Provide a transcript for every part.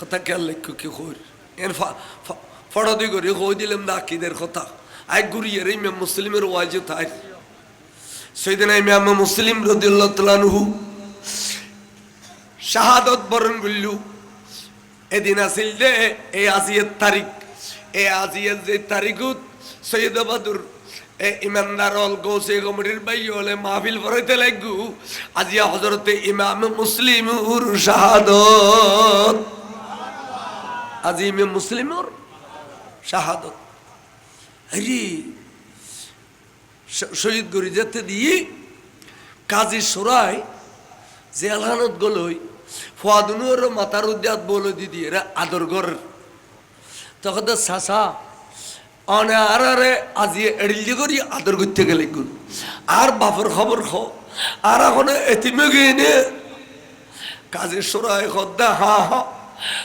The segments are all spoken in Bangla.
কথা খেয়াল লেখো কি কর এর ফড়দি করে কই দিলাম না আকিদের কথা আই ঘুরিয়ে রে ইমাম মুসলিমের ওয়াজ তাই সেদিন ইমাম মুসলিম রাদিয়াল্লাহু তাআলা আনহু শাহাদত বরণ করলু এদিন আসিল দে এই আজিয়ের তারিখ এই আজিয়ের যে তারিখত সৈয়দ বাদুর ইমানদার অল গোসে কমিটির ভাই হলে মাহফিল পড়াইতে লাগু আজিয়া হযরতে ইমাম মুসলিমুর শাহাদত আজি ইমাম মুসলিমুর শাহাদত আরে শহীদ গরি যেতে দিয়ে কাজী সরাই যে আলহানত গলই ফুয়াদুনুর মাতার উদ্যাত বলে দিদি এরা আদর ঘর তখন তো চাষা অনে আর আজি এড়িলি করি আদর করতে গেলে গুণ আর বাপর খবর খ আর এখন এতিমে গিয়ে নে কাজী সরাই খদ্দা হা হা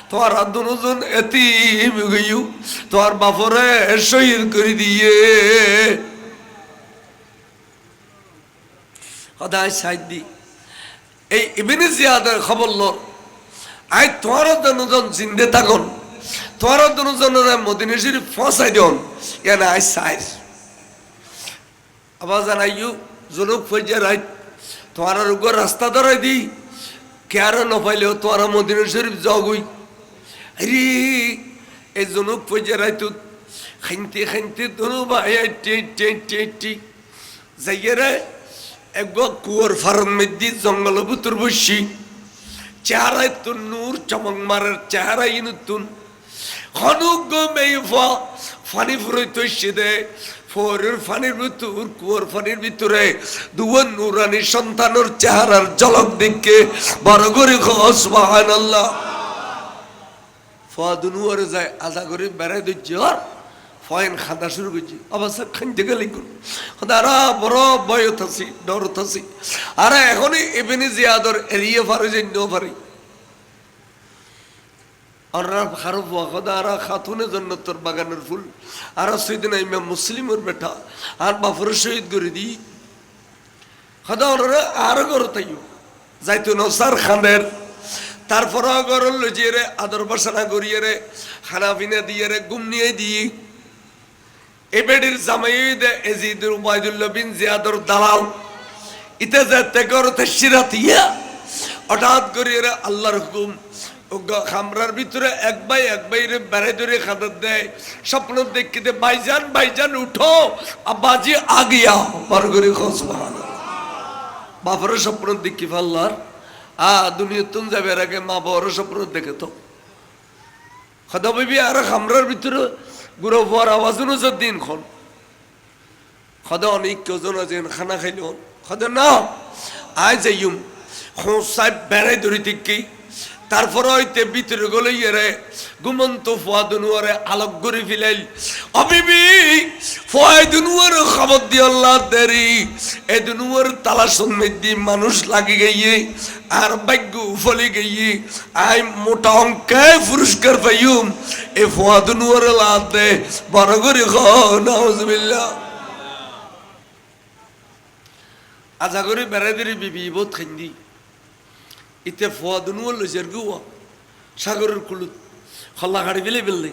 তোমার দুজন এতিম গইউ তোমার বাপরে শহীদ করে দিয়ে সদায় সাইড দি এই ইবনে জিয়াদের খবর ল আই তোমার দুজন জিন্দে থাকুন তোমার দুজনের মদিনা শরীফ পৌঁছাই দিন এনে আই সাইড আবার জানাইও জলুক ফজে রাইত তোমার উপর রাস্তা ধরাই দি কেয়ার নপাইলেও তোমার মদিনা শরীফ যাওগই আরে এই জলুক ফজে রাইত খাইতে খাইতে দুনো ভাই টি যাইয়েরা একবার কুয়ার ফার্ম মেদি জঙ্গল ভিতর বসি চেহারায় তো নূর চমক মারার চেহারাই নতুন হনুক মেফা ফানি ফুরইতে দে ফোরের ফানির ভিতর কুয়ার ফানির ভিতরে দুয়ার নুরানি সন্তানের চেহারার ঝলক দেখে বড় করে সুবহানাল্লাহ ফাদুনুয়ারে যায় আজা করে বেড়াই দিচ্ছে আর ফয়েন খাদা শুরু করছি অবশ্য খাইতে গেলে আরা বড় বয়ত আছি ডরত আছি আর এখনই ইবনে জিয়াদর এরিয়ে পারে যে নো পারি আর খারাপ খোদা আর খাতুনের জন্য তোর বাগানের ফুল আর সেদিন ইমাম মুসলিমের বেটা আর বাপর শহীদ করে দি খোদা ওরা আর গড় তাইও যাইতো নসার খানের তারপর গড় লজিয়ে রে আদর বাসনা করিয়ে রে খানা পিনা দিয়ে রে গুম নিয়ে দিয়ে এবেডির জামাইদে এজিদুর উবাইদুল্লাহ বিন জিয়াদর দালাল ইতে যেতে করতে সিরাতিয়া হঠাৎ করিয়ে রে আল্লাহর হুকুম খামরার ভিতরে এক ভাই রে বেড়াই ধরে খাদার দেয় স্বপ্ন দেখিতে ভাইজান উঠো আব্বাজি আগিয়া বার করে সুবহানাল্লাহ বাপর স্বপ্ন দেখি ফাল্লার দুনিয়া তুন যাবে এর আগে মা বাবার স্বপ্ন দেখে তো খাদা বিবি আর খামরার ভিতরে গুরু হওয়ার আওয়াজও যে দিন খন খাদা অনেক কেজন আছেন খানা খাইল খাদা না আয় যাইম সাহেব বেড়াই ধরি দেখি তারপরে হইতে ভিতরে গলে ইয়ে ঘুমন্ত ফুয়াদুনুয়ারে আলোক করে ফিলাইল অবিবি ফুয়াদুনুয়ার খবর দিয়ে আল্লাহ দেরি এ দুনুয়ার তালা সন্মেদি মানুষ লাগে গিয়ে আর ভাগ্য ফলে গিয়ে আই মোটা অঙ্কে পুরস্কার পাইম এ ফুয়াদুনুয়ার লাভ দে বড় করে নাউজুবিল্লাহ আজা করে বেড়াই ধরে বিবি বোধ খান্দি ইতে ফুয়াদুনুয়ার লইজার গুয়া সাগরের কুলুত খল্লা গাড়ি ফেলে ফেললে